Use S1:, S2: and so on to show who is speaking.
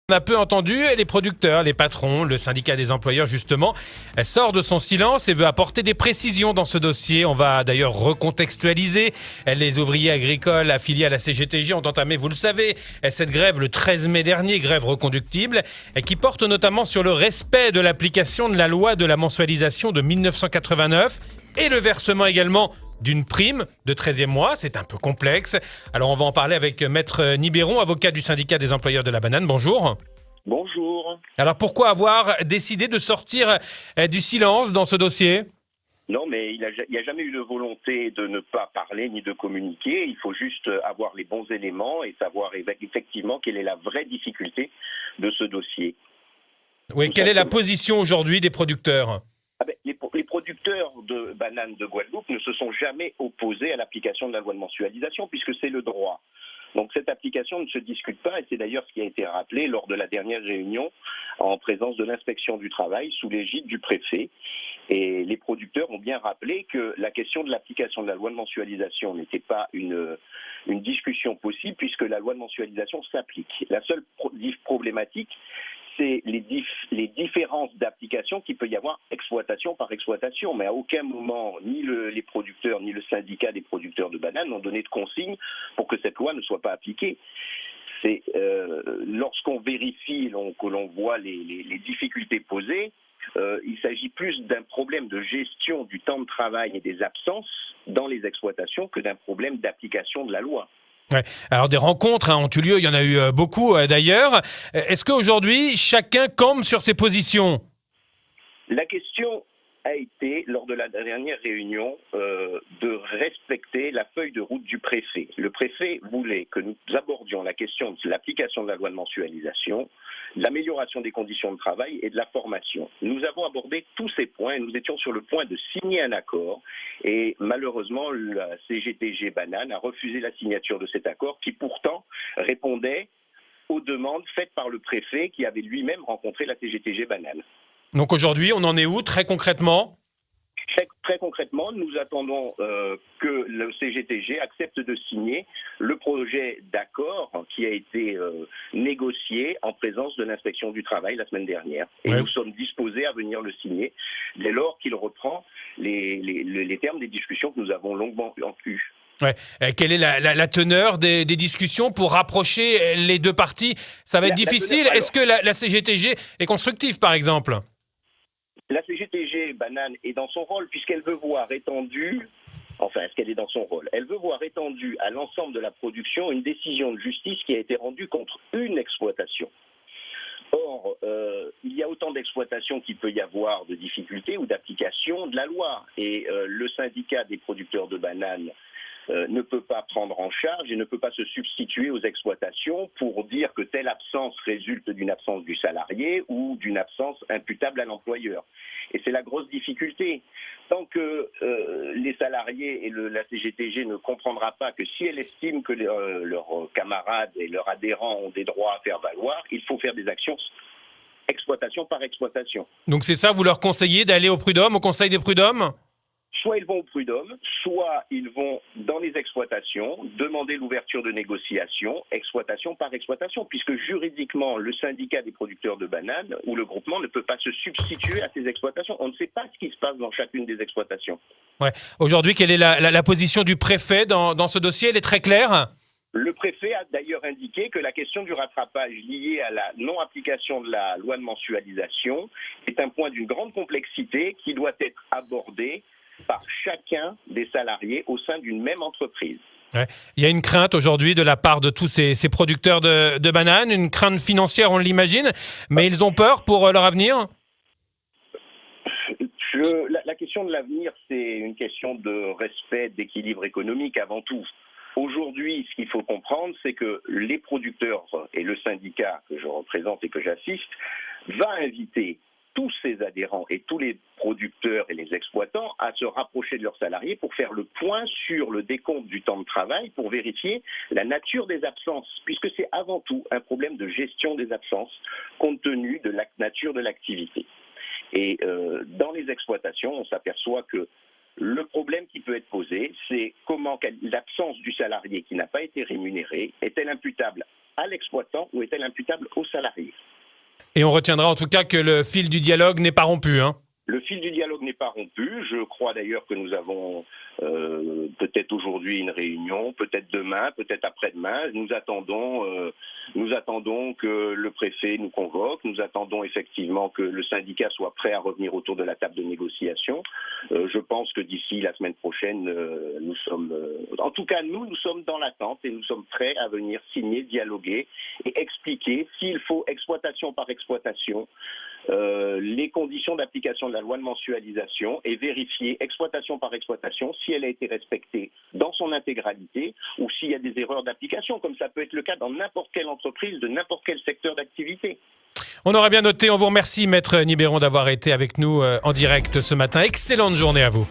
S1: On a peu entendu les producteurs, les patrons, le syndicat des employeurs justement sort de son silence et veut apporter des précisions dans ce dossier. On va d'ailleurs recontextualiser. Les ouvriers agricoles affiliés à la CGTG ont entamé, vous le savez, cette grève le 13 mai dernier, grève reconductible, qui porte notamment sur le respect de l'application de la loi de la mensualisation de 1989 et le versement également d'une prime de 13e mois. C'est un peu complexe. Alors on va en parler avec Maître Nibéron, avocat du syndicat des employeurs de la banane. Bonjour.
S2: Bonjour.
S1: Alors pourquoi avoir décidé de sortir du silence dans ce dossier ?
S2: Non, mais il n'y a jamais eu de volonté de ne pas parler ni de communiquer. Il faut juste avoir les bons éléments et savoir effectivement quelle est la vraie difficulté de ce dossier.
S1: Oui, quelle est la position aujourd'hui des producteurs ?
S2: Les producteurs de bananes de Guadeloupe ne se sont jamais opposés à l'application de la loi de mensualisation puisque c'est le droit. Donc cette application ne se discute pas et c'est d'ailleurs ce qui a été rappelé lors de la dernière réunion en présence de l'inspection du travail sous l'égide du préfet. Et les producteurs ont bien rappelé que la question de l'application de la loi de mensualisation n'était pas une discussion possible puisque la loi de mensualisation s'applique. La seule problématique, c'est les différences d'application qu'il peut y avoir exploitation par exploitation. Mais à aucun moment, ni les producteurs, ni le syndicat des producteurs de bananes n'ont donné de consigne pour que cette loi ne soit pas appliquée. C'est lorsqu'on vérifie, que l'on voit les difficultés posées, il s'agit plus d'un problème de gestion du temps de travail et des absences dans les exploitations que d'un problème d'application de la loi.
S1: Ouais. Alors des rencontres ont eu lieu, il y en a eu beaucoup d'ailleurs. Est-ce qu'aujourd'hui, chacun campe sur ses positions ?
S2: La question a été, lors de la dernière réunion, de respecter la feuille de route du préfet. Le préfet voulait que nous abordions la question de l'application de la loi de mensualisation, de l'amélioration des conditions de travail et de la formation. Nous avons abordé tous ces points et nous étions sur le point de signer un accord. Et malheureusement, la CGTG Banane a refusé la signature de cet accord qui pourtant répondait aux demandes faites par le préfet qui avait lui-même rencontré la CGTG Banane.
S1: Donc aujourd'hui, on en est où très concrètement ?
S2: Très concrètement, nous attendons que le CGTG accepte de signer le projet d'accord qui a été négocié en présence de l'inspection du travail la semaine dernière. Et Nous sommes disposés à venir le signer dès lors qu'il reprend les termes des discussions que nous avons longuement eues.
S1: Ouais. Quelle est la teneur des discussions pour rapprocher les deux parties ? Ça va être difficile. Est-ce que la CGTG est constructive, par exemple ?
S2: La CGTG Banane est dans son rôle puisqu'elle veut voir étendue, est-ce qu'elle est dans son rôle ? Elle veut voir étendue à l'ensemble de la production une décision de justice qui a été rendue contre une exploitation. Or, il y a autant d'exploitations qu'il peut y avoir de difficultés ou d'application de la loi. Et le syndicat des producteurs de bananes ne peut pas prendre en charge et ne peut pas se substituer aux exploitations pour dire que telle absence résulte d'une absence du salarié ou d'une absence imputable à l'employeur. Et c'est la grosse difficulté. Tant que les salariés et la CGTG ne comprendra pas que si elle estime que leurs camarades et leurs adhérents ont des droits à faire valoir, il faut faire des actions exploitation par exploitation.
S1: Donc c'est ça, vous leur conseillez d'aller au prud'homme, au conseil des prud'hommes ?
S2: Soit ils vont au prud'homme, soit ils vont dans les exploitations demander l'ouverture de négociations, exploitation par exploitation, puisque juridiquement, le syndicat des producteurs de bananes ou le groupement ne peut pas se substituer à ces exploitations. On ne sait pas ce qui se passe dans chacune des exploitations. Ouais.
S1: Aujourd'hui, quelle est la position du préfet dans ce dossier ? Elle est très claire ?
S2: Le préfet a d'ailleurs indiqué que la question du rattrapage liée à la non-application de la loi de mensualisation est un point d'une grande complexité qui doit être abordé par chacun des salariés au sein d'une même entreprise.
S1: Ouais. Il y a une crainte aujourd'hui de la part de tous ces producteurs de bananes, une crainte financière, on l'imagine, mais ils ont peur pour leur avenir ?
S2: La question de l'avenir, c'est une question de respect, d'équilibre économique avant tout. Aujourd'hui, ce qu'il faut comprendre, c'est que les producteurs et le syndicat que je représente et que j'assiste va inviter tous ses adhérents et tous les producteurs et les exploitants à se rapprocher de leurs salariés pour faire le point sur le décompte du temps de travail, pour vérifier la nature des absences, puisque c'est avant tout un problème de gestion des absences compte tenu de la nature de l'activité. Et dans les exploitations, on s'aperçoit que le problème qui peut être posé, c'est comment l'absence du salarié qui n'a pas été rémunéré est-elle imputable à l'exploitant ou est-elle imputable au salarié?
S1: Et on retiendra en tout cas que le fil du dialogue n'est pas rompu, hein.
S2: Le fil du dialogue n'est pas rompu. Je crois d'ailleurs que nous avons peut-être aujourd'hui une réunion, peut-être demain, peut-être après-demain. Nous attendons que le préfet nous convoque. Nous attendons effectivement que le syndicat soit prêt à revenir autour de la table de négociation. Je pense que d'ici la semaine prochaine, en tout cas nous sommes dans l'attente et nous sommes prêts à venir signer, dialoguer et expliquer s'il faut exploitation par exploitation. Les conditions d'application de la loi de mensualisation et vérifier exploitation par exploitation si elle a été respectée dans son intégralité ou s'il y a des erreurs d'application, comme ça peut être le cas dans n'importe quelle entreprise, de n'importe quel secteur d'activité.
S1: On aura bien noté. On vous remercie, Maître Niberon, d'avoir été avec nous en direct ce matin. Excellente journée à vous.